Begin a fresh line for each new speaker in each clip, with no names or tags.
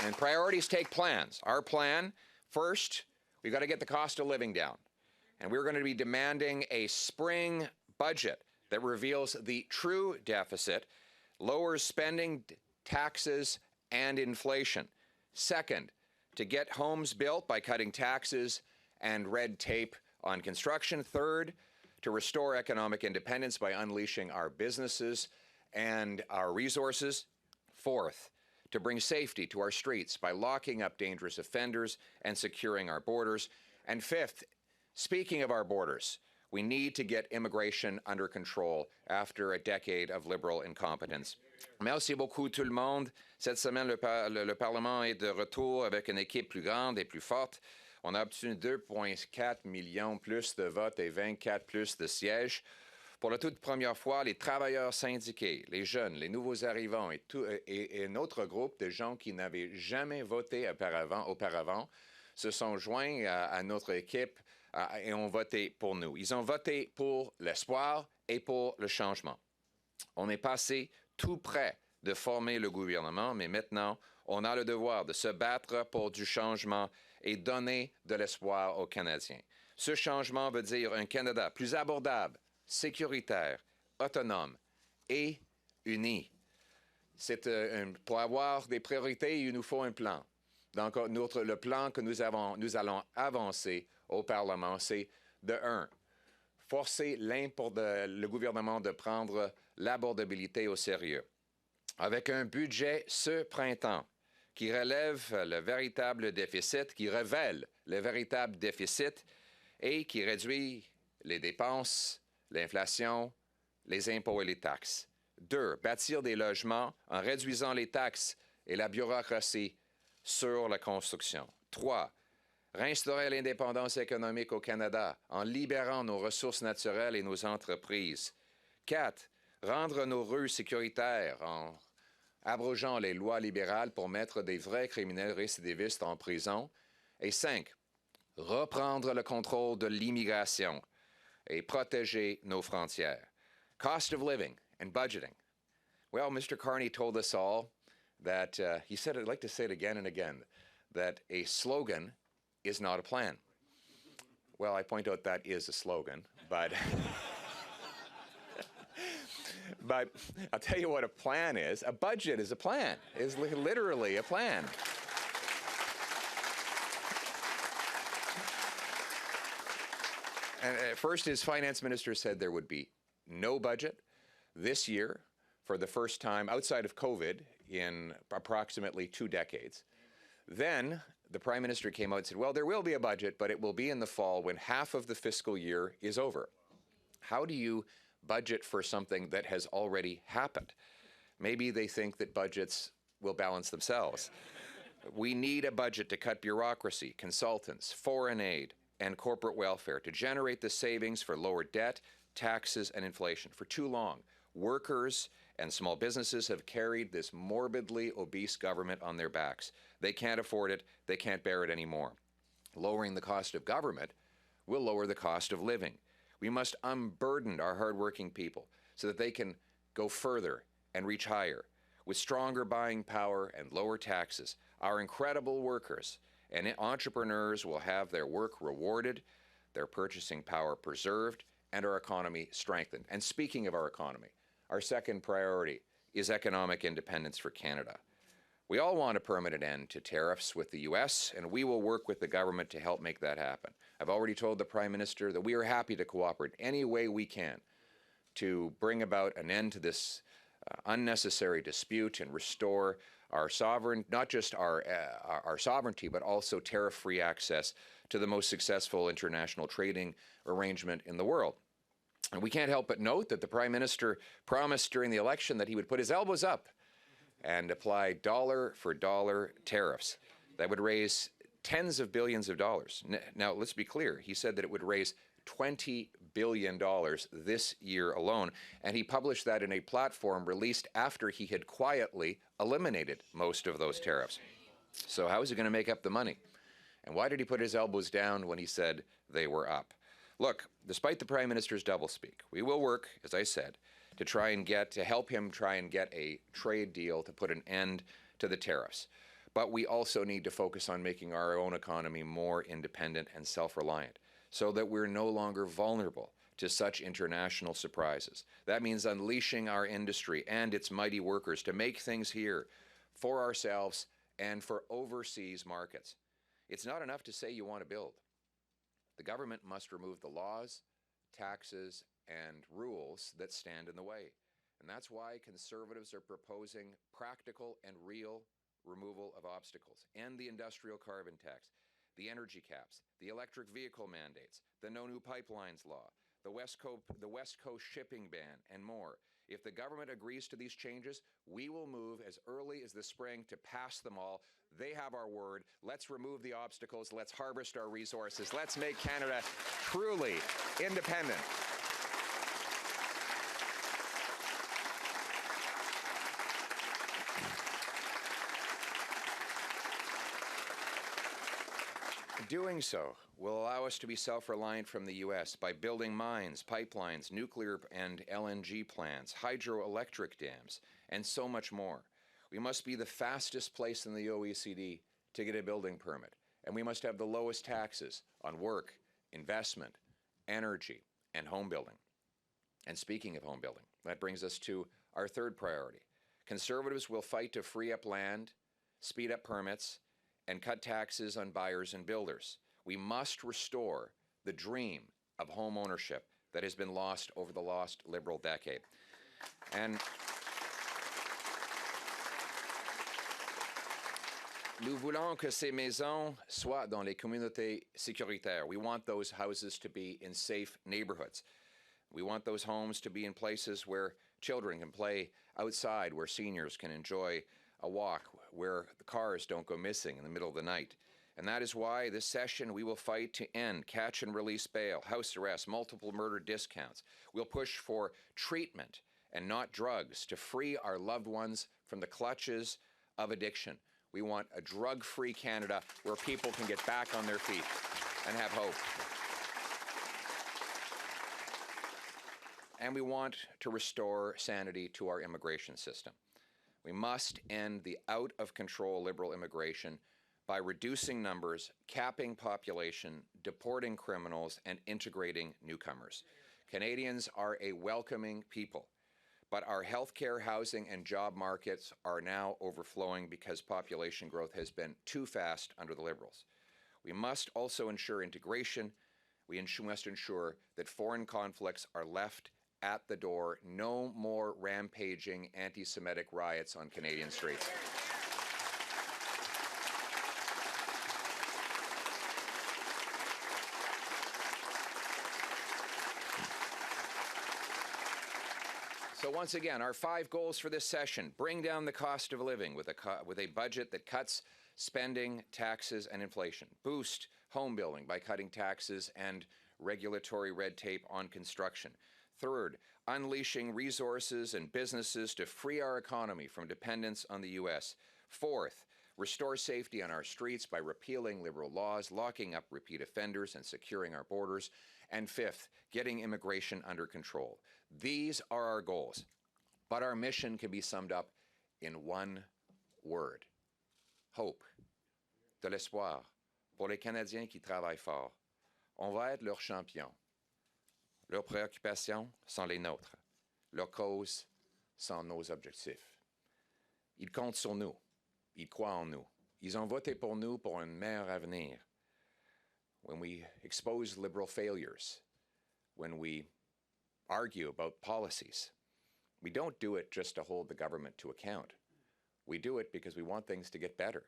And priorities take plans. Our plan, first, we've got to get the cost of living down. And we're going to be demanding a spring budget that reveals the true deficit, lowers spending, taxes, and inflation. Second, to get homes built by cutting taxes and red tape on construction. Third, to restore economic independence by unleashing our businesses and our resources. Fourth, to bring safety to our streets by locking up dangerous offenders and securing our borders. And fifth, speaking of our borders, we need to get immigration under control after a decade of liberal incompetence. Merci beaucoup tout le monde. Cette semaine, le Parlement est de retour avec une équipe plus grande et plus forte. On a obtenu 2,4 millions plus de votes et 24 plus de sièges. Pour la toute première fois, les travailleurs syndiqués, les jeunes, les nouveaux arrivants et notre groupe de gens qui n'avaient jamais voté auparavant se sont joints à notre équipe et ont voté pour nous. Ils ont voté pour l'espoir et pour le changement. On est passé tout près de former le gouvernement, mais maintenant, on a le devoir de se battre pour du changement et donner de l'espoir aux Canadiens. Ce changement veut dire un Canada plus abordable, sécuritaire, autonome et uni. Pour avoir des priorités, il nous faut un plan. Donc, le plan que nous allons avancer au Parlement, c'est de 1, forcer le gouvernement de prendre l'abordabilité au sérieux. Avec un budget ce printemps qui relève le véritable déficit, qui révèle le véritable déficit et qui réduit les dépenses, l'inflation, les impôts et les taxes. 2, bâtir des logements en réduisant les taxes et la bureaucratie sur la construction. 3, réinstaurer l'indépendance économique au Canada en libérant nos ressources naturelles et nos entreprises. 4, rendre nos rues sécuritaires en abrogeant les lois libérales pour mettre des vrais criminels récidivistes en prison. Et 5, reprendre le contrôle de l'immigration et protéger nos frontières. Cost of living and budgeting. Well, Mr. Carney told us all that, he said, I'd like to say it again and again, that a slogan is not a plan. Well, I point out that is a slogan, but but I'll tell you what a plan is. A budget is a plan. It's literally a plan. And first, his finance minister said there would be no budget this year for the first time outside of COVID in approximately 2 decades. Then the Prime Minister came out and said, well, there will be a budget, but it will be in the fall when half of the fiscal year is over. How do you budget for something that has already happened? Maybe they think that budgets will balance themselves. We need a budget to cut bureaucracy, consultants, foreign aid, and corporate welfare to generate the savings for lower debt, taxes, and inflation. For too long, workers and small businesses have carried this morbidly obese government on their backs. They can't afford it. They can't bear it anymore. Lowering the cost of government will lower the cost of living. We must unburden our hardworking people so that they can go further and reach higher. With stronger buying power and lower taxes, our incredible workers and entrepreneurs will have their work rewarded, their purchasing power preserved, and our economy strengthened. And speaking of our economy, our second priority is economic independence for Canada. We all want a permanent end to tariffs with the U.S., and we will work with the government to help make that happen. I've already told the Prime Minister that we are happy to cooperate any way we can to bring about an end to this unnecessary dispute and restore our not just our sovereignty, but also tariff-free access to the most successful international trading arrangement in the world. And we can't help but note that the Prime Minister promised during the election that he would put his elbows up and apply dollar-for-dollar tariffs that would raise tens of billions of dollars. Now, let's be clear. He said that it would raise $20 billion this year alone, and he published that in a platform released after he had quietly eliminated most of those tariffs. So how is he going to make up the money? And why did he put his elbows down when he said they were up? Look, despite the Prime Minister's doublespeak, we will work, as I said, to help him try and get a trade deal to put an end to the tariffs. But we also need to focus on making our own economy more independent and self-reliant so that we're no longer vulnerable to such international surprises. That means unleashing our industry and its mighty workers to make things here for ourselves and for overseas markets. It's not enough to say you want to build. The government must remove the laws, taxes, and rules that stand in the way. And that's why Conservatives are proposing practical and real removal of obstacles, end the industrial carbon tax, the energy caps, the electric vehicle mandates, the No New Pipelines law, the West Coast shipping ban, and more. If the government agrees to these changes, we will move as early as the spring to pass them all. They have our word. Let's remove the obstacles. Let's harvest our resources. Let's make Canada truly independent. Doing so will allow us to be self-reliant from the U.S. by building mines, pipelines, nuclear and LNG plants, hydroelectric dams, and so much more. We must be the fastest place in the OECD to get a building permit, and we must have the lowest taxes on work, investment, energy, and home building. And speaking of home building, that brings us to our third priority. Conservatives will fight to free up land, speed up permits, and cut taxes on buyers and builders. We must restore the dream of home ownership that has been lost over the last Liberal decade. And nous voulons que ces maisons soient dans les communautés sécuritaires. We want those houses to be in safe neighborhoods. We want those homes to be in places where children can play outside, where seniors can enjoy a walk, where the cars don't go missing in the middle of the night. And that is why this session we will fight to end catch and release bail, house arrest, multiple murder discounts. We'll push for treatment and not drugs to free our loved ones from the clutches of addiction. We want a drug-free Canada where people can get back on their feet and have hope. And we want to restore sanity to our immigration system. We must end the out-of-control Liberal immigration by reducing numbers, capping population, deporting criminals, and integrating newcomers. Canadians are a welcoming people, but our healthcare, housing, and job markets are now overflowing because population growth has been too fast under the Liberals. We must also ensure integration. We must ensure that foreign conflicts are left at the door. No more rampaging anti-Semitic riots on Canadian streets. So once again, our 5 goals for this session: bring down the cost of living with a budget that cuts spending, taxes, and inflation; boost home building by cutting taxes and regulatory red tape on construction; third, unleashing resources and businesses to free our economy from dependence on the U.S. Fourth, restore safety on our streets by repealing Liberal laws, locking up repeat offenders, and securing our borders. And fifth, getting immigration under control. These are our goals, but our mission can be summed up in one word: hope. De l'espoir pour les Canadiens qui travaillent fort. On va être leurs champions. Leurs préoccupations sont les nôtres. Leurs causes sont nos objectifs. Ils comptent sur nous. Ils croient en nous. Ils ont voté pour nous pour un meilleur avenir. When we expose Liberal failures, when we argue about policies, we don't do it just to hold the government to account. We do it because we want things to get better.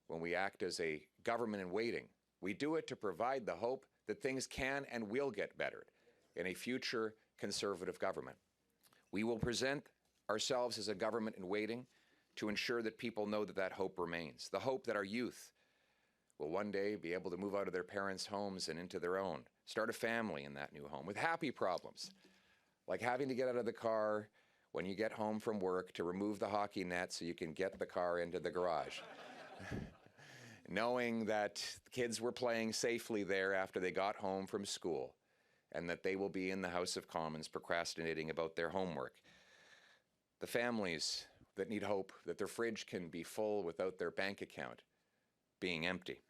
When we act as a government in waiting, we do it to provide the hope that things can and will get better in a future Conservative government. We will present ourselves as a government in waiting to ensure that people know that that hope remains, the hope that our youth will one day be able to move out of their parents' homes and into their own, start a family in that new home with happy problems, like having to get out of the car when you get home from work to remove the hockey net so you can get the car into the garage. Knowing that kids were playing safely there after they got home from school, and that they will be in the House of Commons procrastinating about their homework. The families that need hope that their fridge can be full without their bank account being empty.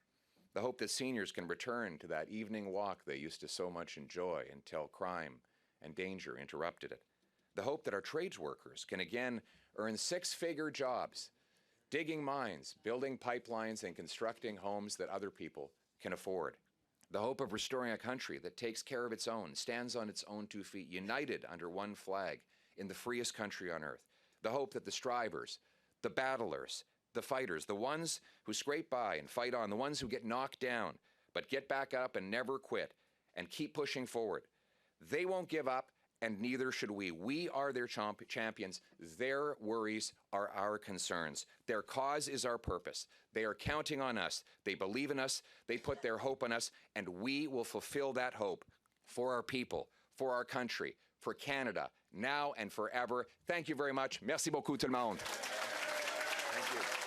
The hope that seniors can return to that evening walk they used to so much enjoy until crime and danger interrupted it. The hope that our trades workers can again earn six-figure jobs, digging mines, building pipelines, and constructing homes that other people can afford. The hope of restoring a country that takes care of its own, stands on its own 2 feet, united under one flag in the freest country on earth. The hope that the strivers, the battlers, the fighters, the ones who scrape by and fight on, the ones who get knocked down but get back up and never quit and keep pushing forward, they won't give up, and neither should we. We are their champions. Their worries are our concerns. Their cause is our purpose. They are counting on us. They believe in us. They put their hope on us, and we will fulfill that hope for our people, for our country, for Canada, now and forever. Thank you very much. Merci beaucoup tout le monde. Thank you.